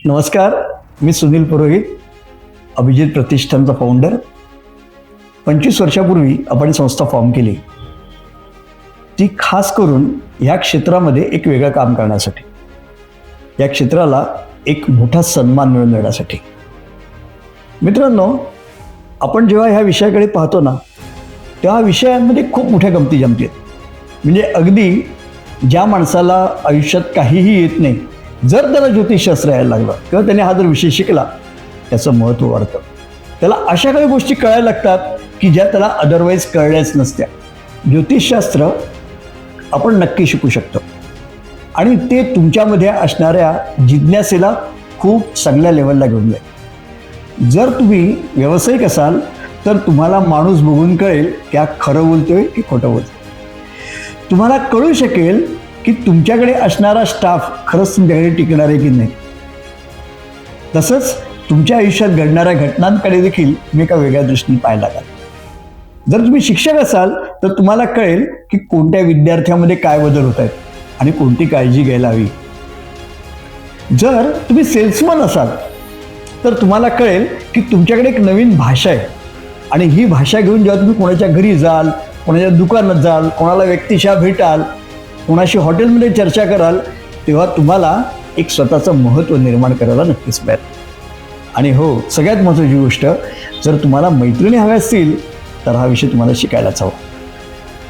नमस्कार, मी सुनील पुरोहित, अभिजित प्रतिष्ठानचा फाउंडर. 25 वर्षापूर्वी आपण संस्था फॉर्म केली, ती खास करून ह्या क्षेत्रामध्ये एक वेगळं काम करण्यासाठी, या क्षेत्राला एक मोठा सन्मान मिळवून देण्यासाठी. मित्रांनो, आपण जेव्हा ह्या विषयाकडे पाहतो ना, तेव्हा विषयांमध्ये खूप मोठ्या गमती जमती आहेत. म्हणजे अगदी ज्या माणसाला आयुष्यात काहीही येत नाही, जर त्याला ज्योतिषशास्त्र यायला लागलं किंवा त्याने हा जर विषय शिकला, त्याचं महत्त्व वाढतं. त्याला अशा काही गोष्टी कळायला लागतात की ज्या त्याला अदरवाईज कळल्याच नसत्या. ज्योतिषशास्त्र आपण नक्की शिकू शकतो आणि ते तुमच्यामध्ये असणाऱ्या जिज्ञासेला खूप चांगल्या लेवलला घेऊन जाईल. जर तुम्ही व्यावसायिक असाल तर तुम्हाला माणूस बघून कळेल की हा खरं बोलतोय की खोटं बोलतोय. तुम्हाला कळू शकेल की तुमच्याकडे असणारा स्टाफ खरंच तुमच्याकडे टिकणार आहे की नाही. तसंच तुमच्या आयुष्यात घडणाऱ्या घटनांकडे देखील तुम्ही एका वेगळ्या दृष्टीने पाहायला लागाल. जर तुम्ही शिक्षक असाल तर तुम्हाला कळेल की कोणत्या विद्यार्थ्यामध्ये काय बदल होत आहेत आणि कोणती काळजी घ्यायला हवी. जर तुम्ही सेल्समन असाल तर तुम्हाला कळेल की तुमच्याकडे एक नवीन भाषा आहे आणि ही भाषा घेऊन जेव्हा तुम्ही कोणाच्या घरी जाल, कोणाच्या दुकानात जाल, कोणाला व्यक्तिशः भेटाल, कोणाशी हॉटेलमध्ये चर्चा कराल, तेव्हा तुम्हाला एक स्वतःचं महत्त्व निर्माण करायला नक्कीच मिळेल. आणि हो, सगळ्यात महत्त्वाची गोष्ट, जर तुम्हाला मैत्रिणी हव्या असतील तर हा विषय तुम्हाला शिकायलाच हवा.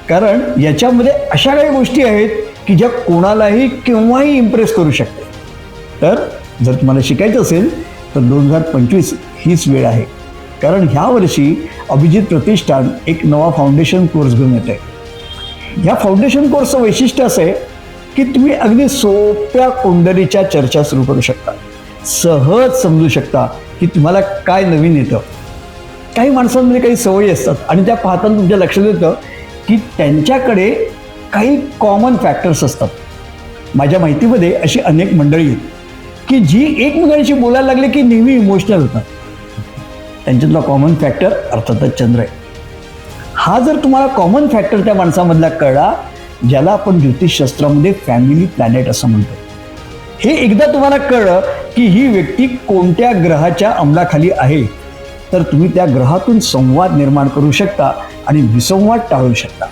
कारण याच्यामध्ये अशा काही गोष्टी आहेत की ज्या कोणालाही केव्हाही इम्प्रेस करू शकते. तर जर तुम्हाला शिकायचं असेल तर 2025 हीच वेळ आहे. कारण ह्या वर्षी अभिजित प्रतिष्ठान एक नवा फाउंडेशन कोर्स घेऊन येत आहे. ह्या फाउंडेशन कोर्सचं वैशिष्ट्य असं आहे की तुम्ही अगदी सोप्या कुंडलीच्या चर्चा सुरू करू शकता, सहज समजू शकता की तुम्हाला काय नवीन येतं. काही माणसांमध्ये काही सवयी असतात आणि त्या पाहताना तुमच्या लक्षात येतं की त्यांच्याकडे काही कॉमन फॅक्टर्स असतात. माझ्या माहितीमध्ये अशी अनेक मंडळी आहेत की जी एकमेकांशी बोलायला लागले की नेहमी इमोशनल होतात. त्यांच्यातला कॉमन फॅक्टर अर्थातच चंद्र आहे. हा जर तुम्हाला कॉमन फॅक्टर त्या माणसामधला कळला, ज्याला आपण ज्योतिषशास्त्रामध्ये फॅमिली प्लॅनेट असं म्हणतो, हे एकदा तुम्हाला कळलं की ही व्यक्ती कोणत्या ग्रहाच्या अंमलाखाली आहे, तर तुम्ही त्या ग्रहातून संवाद निर्माण करू शकता आणि विसंवाद टाळू शकता.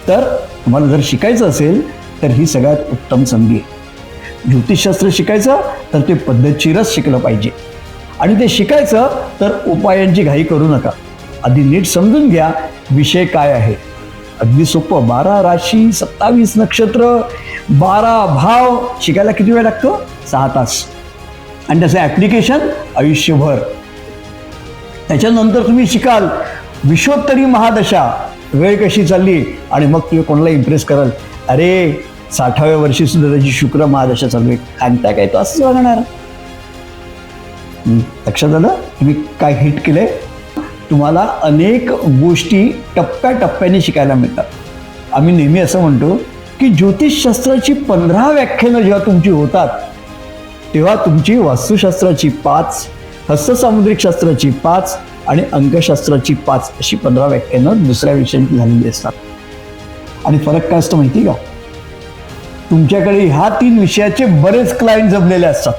तर तुम्हाला जर शिकायचं असेल तर ही सगळ्यात उत्तम संधी आहे. ज्योतिषशास्त्र शिकायचं तर ते पद्धतशीरच शिकलं पाहिजे आणि ते शिकायचं तर उपायांची घाई करू नका. आधी नीट समजून घ्या विषय काय आहे. अगदी सोपं. 12 राशी, 27 नक्षत्र, 12 भाव शिकायला किती वेळ लागतो? 6 तास. आणि त्याचं ॲप्लिकेशन आयुष्यभर. त्याच्यानंतर तुम्ही शिकाल विश्वोत्तरी महादशा, वेळ कशी चालली, आणि मग तुम्ही कोणाला इम्प्रेस कराल, अरे 60व्या वर्षी सुद्धा त्याची शुक्र महादशा चालू आहे, सांगता काय तो असंच वागणार. लक्षात आलं तुम्ही काय हिट केलंय? तुम्हाला अनेक गोष्टी टप्प्याटप्प्याने शिकायला मिळतात. आम्ही नेहमी असं म्हणतो की ज्योतिषशास्त्राची 15 व्याख्यानं जेव्हा तुमची होतात तेव्हा तुमची वास्तुशास्त्राची 5, हस्तसामुद्रिक शास्त्राची 5 आणि अंकशास्त्राची 5 अशी 15 व्याख्यानं दुसऱ्या विषयांची झालेली असतात. आणि फरक काय असतो माहिती का? तुमच्याकडे ह्या 3 विषयाचे बरेच क्लायंट जमलेले असतात.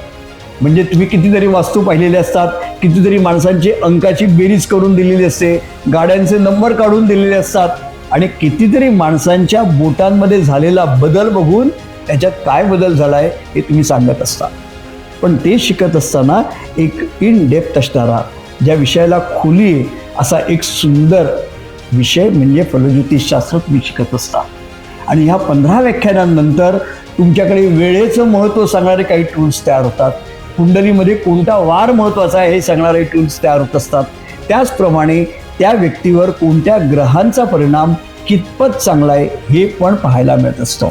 म्हणजे तुम्ही कितीतरी वास्तू पाहिलेले असतात, कितीतरी माणसांची अंकाची बेरीज करून दिलेली असते, गाड्यांचे नंबर काढून दिलेले असतात आणि कितीतरी माणसांच्या बोटांमध्ये झालेला बदल बघून त्याच्यात काय बदल झालाय हे तुम्ही सांगत असता. पण ते शिकत असताना एक इन डेप्थ असणारा, ज्या विषयाला खुली आहे असा एक सुंदर विषय म्हणजे फलज्योतिषशास्त्र तुम्ही शिकत असता. आणि ह्या 15 व्याख्यानांनंतर तुमच्याकडे वेळेचं महत्त्व सांगणारे काही टूल्स तयार होतात. कुंडलीमध्ये कोणता वार महत्त्वाचा आहे हे सांगणारे टूल्स तयार होत असतात. त्याचप्रमाणे त्या व्यक्तीवर कोणत्या ग्रहांचा परिणाम कितपत चांगला आहे हे पण पाहायला मिळत असतं.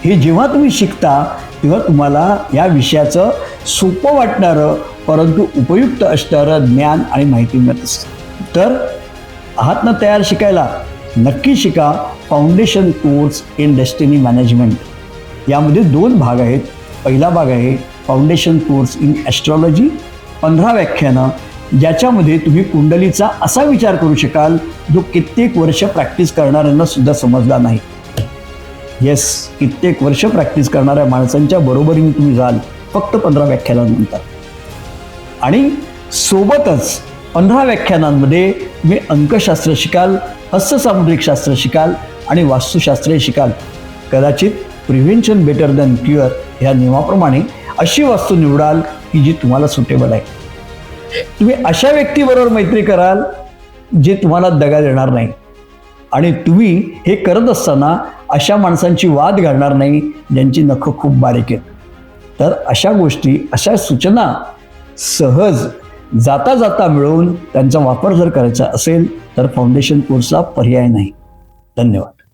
हे जेव्हा तुम्ही शिकता तेव्हा तुम्हाला या विषयाचं सोपं वाटणारं परंतु उपयुक्त असणारं ज्ञान आणि माहिती मिळत असतं. तर आहात ना तयार शिकायला? नक्की शिका foundation course in destiny management. यामध्ये 2 भाग आहेत. पहिला भाग आहे फाउंडेशन कोर्स इन ॲस्ट्रॉलॉजी, 15 व्याख्यानं, ज्याच्यामध्ये तुम्ही कुंडलीचा असा विचार करू शकाल जो कित्येक वर्ष प्रॅक्टिस करणाऱ्यांना सुद्धा समजला नाही. येस, कित्येक वर्ष प्रॅक्टिस करणाऱ्या माणसांच्या बरोबरीने तुम्ही जाल फक्त 15 व्याख्यानांनंतर. आणि सोबतच 15 व्याख्यानांमध्ये मी अंकशास्त्र शिकाल, हस्तसामुद्रिक शास्त्र शिकाल आणि वास्तुशास्त्रही शिकाल. कदाचित प्रिव्हेन्शन बेटर दॅन क्युअर ह्या नियमाप्रमाणे अशी वास्तू निवडाल की जी तुम्हाला सुटेबल आहे. तुम्ही अशा व्यक्तीबरोबर मैत्री कराल जे तुम्हाला दगा देणार नाही, आणि तुम्ही हे करत असताना अशा माणसांची वाद घालणार नाही ज्यांची नखं खूप बारीक आहेत. तर अशा गोष्टी, अशा सूचना सहज जाता जाता मिळवून त्यांचा वापर जर करायचा असेल तर फाउंडेशन कोर्सला पर्याय नाही. धन्यवाद.